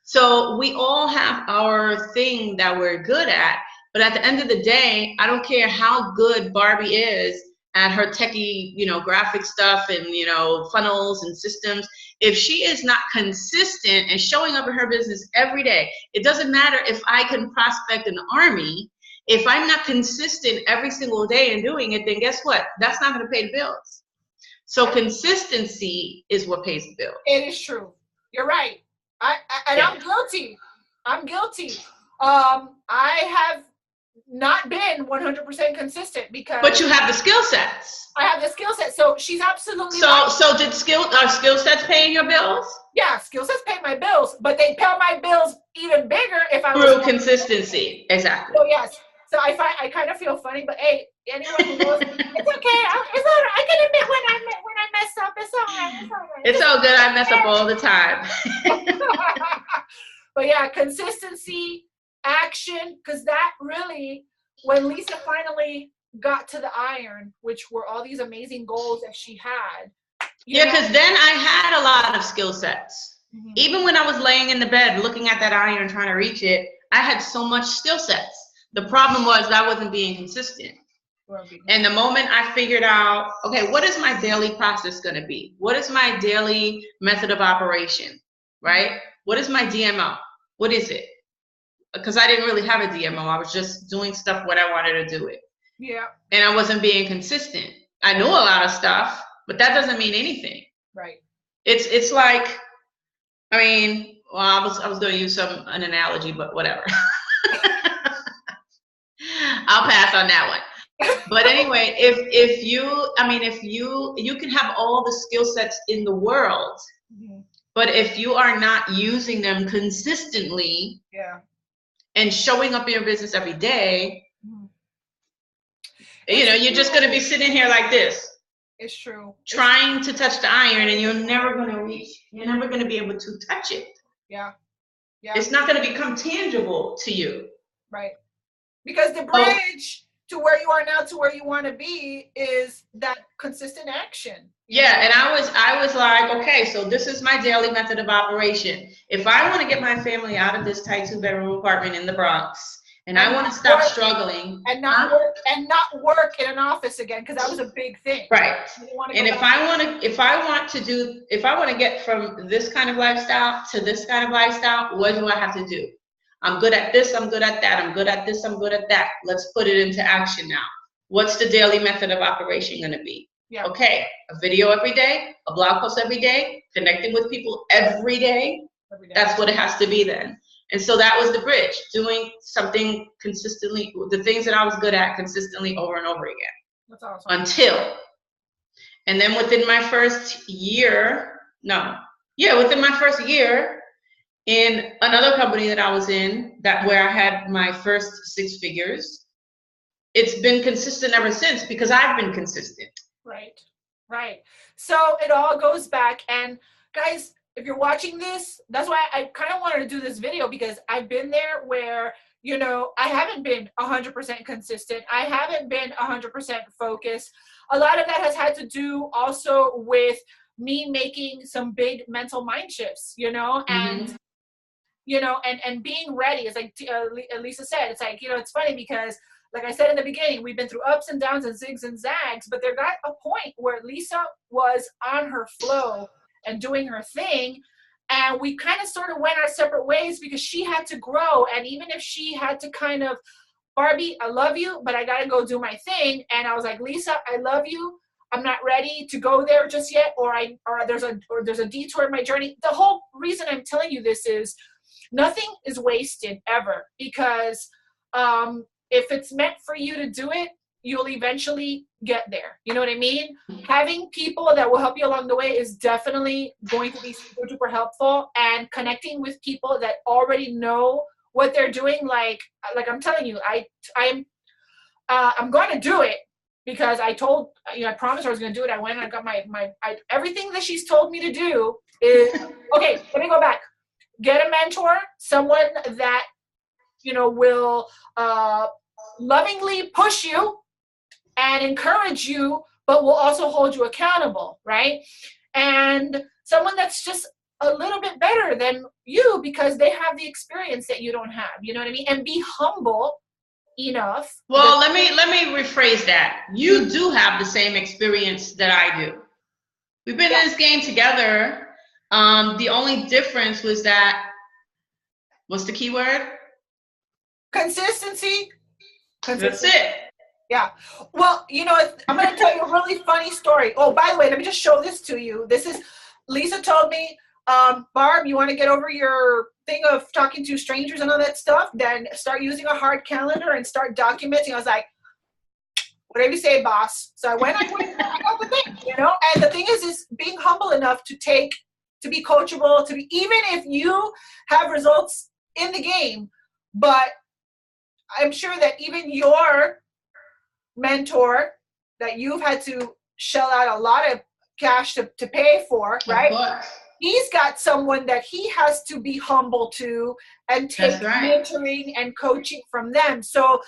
So we all have our thing that we're good at, but at the end of the day, I don't care how good Barbie is at her techie, you know, graphic stuff and, you know, funnels and systems. If she is not consistent and showing up in her business every day, it doesn't matter if I can prospect an army. If I'm not consistent every single day in doing it, then guess what? That's not going to pay the bills. So consistency is what pays the bill. It is true. You're right. I'm guilty. I'm guilty. I have not been 100% consistent because. But you have the skill sets. I have the skill set. So she's absolutely. So did are skill sets paying your bills? Yeah, skill sets pay my bills, but they pay my bills even bigger if I was through consistency. Exactly. So yes. So I kind of feel funny, but hey, anyone who knows, it's okay. I can admit when I mess up. It's all right. It's all right. It's all good. I mess up all the time. But yeah, consistency, action, because that really, when Lisa finally got to the iron, which were all these amazing goals that she had. Yeah, because then I had a lot of skill sets. Mm-hmm. Even when I was laying in the bed looking at that iron trying to reach it, I had so much skill sets. The problem was I wasn't being consistent. And the moment I figured out, okay, what is my daily process going to be? What is my daily method of operation, right? What is my DMO? What is it? Because I didn't really have a DMO. I was just doing stuff when I wanted to do it. Yeah. And I wasn't being consistent. I knew a lot of stuff, but that doesn't mean anything. Right. It's like, I mean, well, I was going to use an analogy, but whatever. I'll pass on that one. But anyway, if you can have all the skill sets in the world, mm-hmm. but if you are not using them consistently, and showing up in your business every day, mm-hmm. you know, you're just going to be sitting here like this. It's true. Trying to touch the iron, and you're never going to reach. You're never going to be able to touch it. Yeah. It's not going to become tangible to you. Right. Because the bridge to where you are now to where you want to be is that consistent action. Yeah, and I was like, okay, so this is my daily method of operation. If I want to get my family out of this tight 2-bedroom apartment in the Bronx, and I want to stop struggling, and not work in an office again, because that was a big thing. Right. And if I want to get from this kind of lifestyle to this kind of lifestyle, what do I have to do? I'm good at this, I'm good at that, I'm good at this, I'm good at that. Let's put it into action now. What's the daily method of operation going to be? Yeah. Okay, a video every day, a blog post every day, connecting with people every day. That's what it has to be then. And so that was the bridge, doing something consistently, the things that I was good at consistently over and over again. That's awesome. And then within my first year, within my first year in another company that I was in, where I had my first 6 figures, it's been consistent ever since because I've been consistent. Right. So it all goes back. And guys, if you're watching this, that's why I kind of wanted to do this video, because I've been there where, you know, I haven't been 100% consistent. I haven't been 100% focused. A lot of that has had to do also with me making some big mental mind shifts, you know, and, you know, and being ready. It's like Lisa said, it's like, you know, it's funny because, like I said in the beginning, we've been through ups and downs and zigs and zags, but there got a point where Lisa was on her flow and doing her thing, and we kind of sort of went our separate ways because she had to grow. And even if she had to kind of, Barbie, I love you, but I got to go do my thing. And I was like, Lisa, I love you. I'm not ready to go there just yet, or there's a detour in my journey. The whole reason I'm telling you this is nothing is wasted ever, because if it's meant for you to do it, you'll eventually get there. You know what I mean? Having people that will help you along the way is definitely going to be super duper helpful, and connecting with people that already know what they're doing. Like I'm telling you, I'm going to do it because I promised I was going to do it. I went and I got everything that she's told me to do is, okay, let me go back. Get a mentor, someone that, you know, will lovingly push you and encourage you, but will also hold you accountable, right? And someone that's just a little bit better than you because they have the experience that you don't have, you know what I mean? And be humble enough. Well, let me rephrase that. You do have the same experience that I do. We've been in this game together. The only difference was that, what's the key word? Consistency. That's it. Yeah. Well, you know, I'm going to tell you a really funny story. Oh, by the way, let me just show this to you. This is, Lisa told me, Barb, you want to get over your thing of talking to strangers and all that stuff, then start using a hard calendar and start documenting. I was like, whatever you say, boss. So I got the thing, you know? And the thing is being humble enough to be coachable, even if you have results in the game, but I'm sure that even your mentor that you've had to shell out a lot of cash to pay for, right? Of course. He's got someone that he has to be humble to and take mentoring and coaching from them. So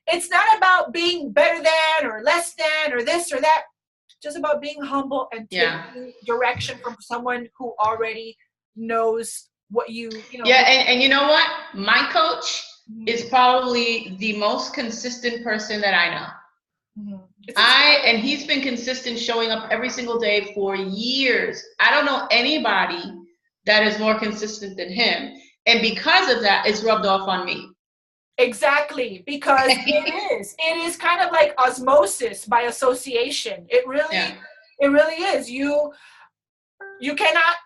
it's not about being better than or less than or this or that. It's just about being humble and taking direction from someone who already knows what you know. Yeah, and you know what? My coach is probably the most consistent person that I know. And he's been consistent, showing up every single day for years. I don't know anybody that is more consistent than him. And because of that, it's rubbed off on me. Exactly, because it is kind of like osmosis by association. It really is. You cannot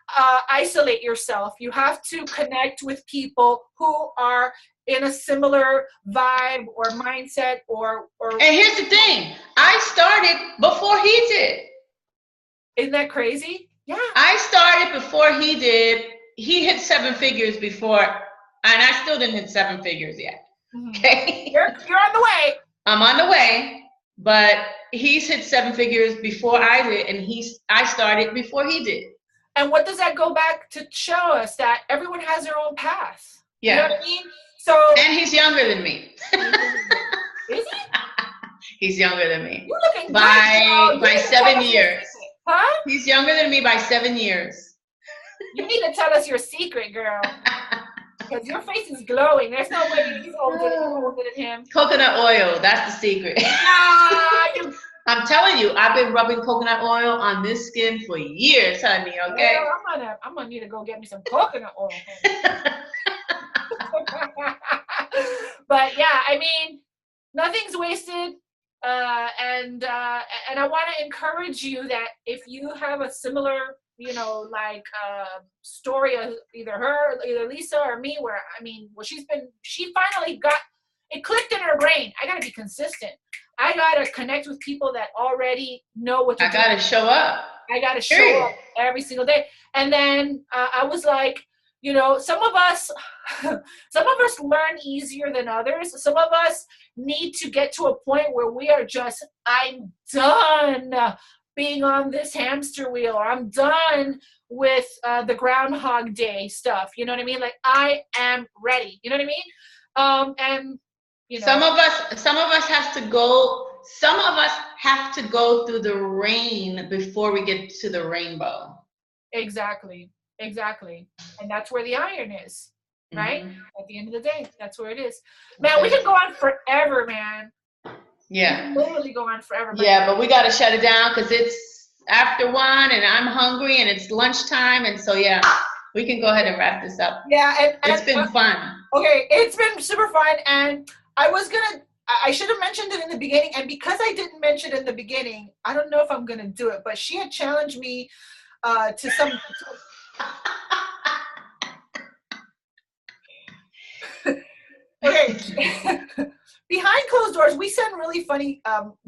isolate yourself. You have to connect with people who are in a similar vibe or mindset or And here's the thing, I started before he did. Isn't that crazy? Yeah. I started before he did. He hit 7 figures before, and I still didn't hit 7 figures yet. Okay. You're on the way. I'm on the way, but he's hit 7 figures before I did, and I started before he did. And what does that go back to show us? That everyone has their own path. Yeah. You know what I mean? So, and he's younger than me. Is he? He's younger than me. You're looking good, by girl. 7 years. Huh? He's younger than me by 7 years. You need to tell us your secret, girl. Because your face is glowing. There's no way you're older than him. Coconut oil, that's the secret. I'm telling you, I've been rubbing coconut oil on this skin for years, honey, okay? Well, I'm gonna need to go get me some coconut oil. But yeah, I mean, nothing's wasted. And I want to encourage you that if you have a similar, story of either Lisa or me, where, she finally got, it clicked in her brain. I got to be consistent. I got to connect with people that already know what to do. I got to show up. I got to show up every single day. And then I was like, some of us learn easier than others. Some of us need to get to a point where we are just, I'm done being on this hamster wheel, or I'm done with the Groundhog Day stuff. You know what I mean? Like, I am ready. You know what I mean? Some of us have to go through the rain before we get to the rainbow. Exactly. And that's where the iron is, right? Mm-hmm. At the end of the day, that's where it is. Man, we can go on forever, man. Yeah. We can literally go on forever. Yeah, but we got to shut it down because it's after 1 and I'm hungry and it's lunchtime. And so, yeah, we can go ahead and wrap this up. Yeah. And it's been fun. Okay. It's been super fun. And I should have mentioned it in the beginning. And because I didn't mention it in the beginning, I don't know if I'm going to do it, but she had challenged me to some... Okay. Behind closed doors, we send really funny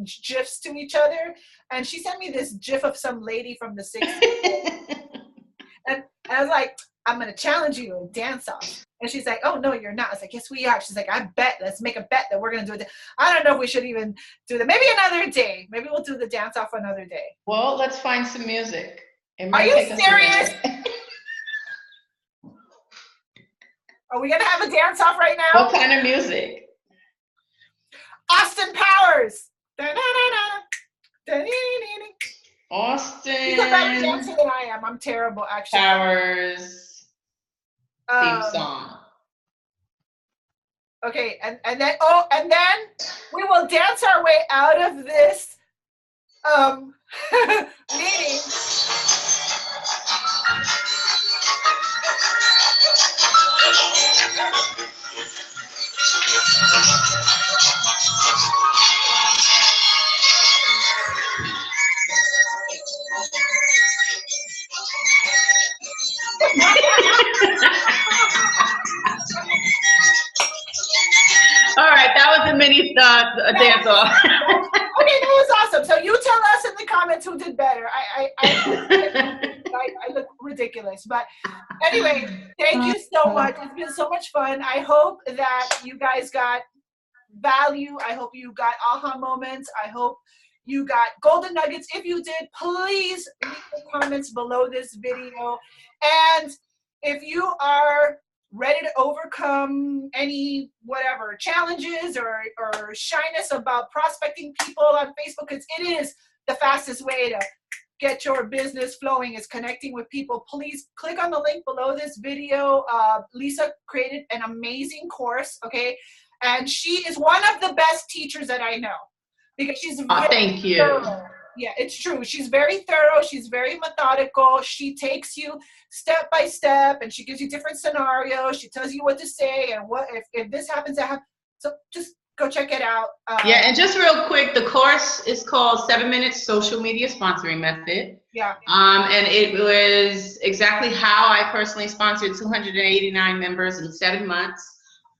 GIFs to each other. And she sent me this GIF of some lady from the 60s. and I was like, I'm going to challenge you to a dance off. And she's like, oh, no, you're not. I was like, yes, we are. She's like, I bet. Let's make a bet that we're going to do it. I don't know if we should even do that. Maybe another day. Maybe we'll do the dance off another day. Well, let's find some music. Are you serious? Are we going to have a dance off right now? What kind of music? Austin Powers. Austin. He's a better dancer than I am. I'm terrible, actually. Powers theme song. Okay, and then we will dance our way out of this meeting. All right, that was a mini dance off. Okay, that was awesome. So you tell us in the comments who did better. I look ridiculous, but anyway, thank you so much. It's been so much fun. I hope that you guys got value. I hope you got aha moments. I hope you got golden nuggets. If you did, please leave the comments below this video. And if you are ready to overcome any whatever challenges or shyness about prospecting people on Facebook, because it is the fastest way to get your business flowing, is connecting with people. Please click on the link below this video. Lisa created an amazing course, okay? And she is one of the best teachers that I know, because she's very thank you. thorough. Yeah, it's true. She's very thorough. She's very methodical. She takes you step by step, and she gives you different scenarios. She tells you what to say and what if this happens, that happens. So just go check it out. Yeah, and just real quick, the course is called 7 Minutes Social Media Sponsoring Method. Yeah. And it was exactly how I personally sponsored 289 members in 7 months,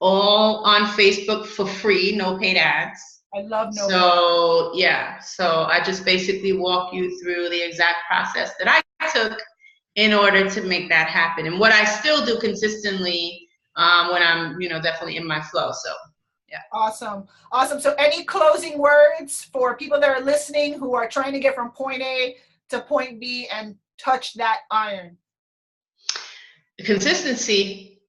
all on Facebook for free, no paid ads. I love no. So yeah, so I just basically walk you through the exact process that I took in order to make that happen, and what I still do consistently when I'm, definitely in my flow. So yeah. Awesome. So any closing words for people that are listening who are trying to get from point A to point B and touch that iron? Consistency.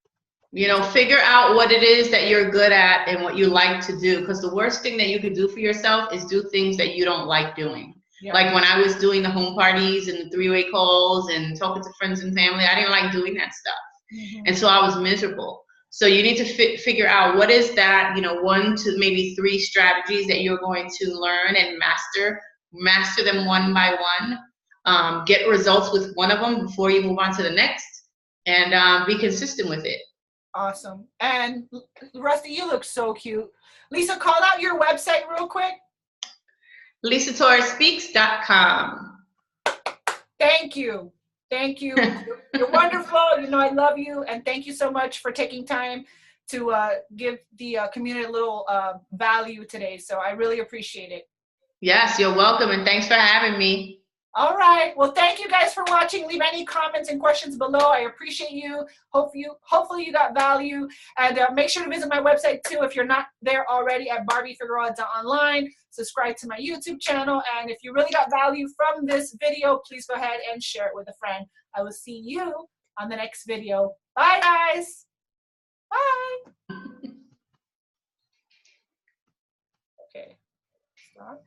You know, figure out what it is that you're good at and what you like to do. Because the worst thing that you could do for yourself is do things that you don't like doing. Yeah. Like when I was doing the home parties and the three-way calls and talking to friends and family, I didn't like doing that stuff. Mm-hmm. And so I was miserable. So you need to figure out what is that, you know, 1 to maybe 3 strategies that you're going to learn and master them one by one. Get results with one of them before you move on to the next, and be consistent with it. Awesome. And Rusty, you look so cute. Lisa, call out your website real quick. LisaTorresSpeaks.com. Thank you. Thank you. You're wonderful. You know, I love you. And thank you so much for taking time to give the community a little value today. So I really appreciate it. Yes, you're welcome. And thanks for having me. All right. Well, thank you guys for watching. Leave any comments and questions below. I appreciate you. Hopefully you got value. And make sure to visit my website too if you're not there already at barbiefigueroa.online. Subscribe to my YouTube channel. And if you really got value from this video, please go ahead and share it with a friend. I will see you on the next video. Bye, guys. Bye. Okay. Stop.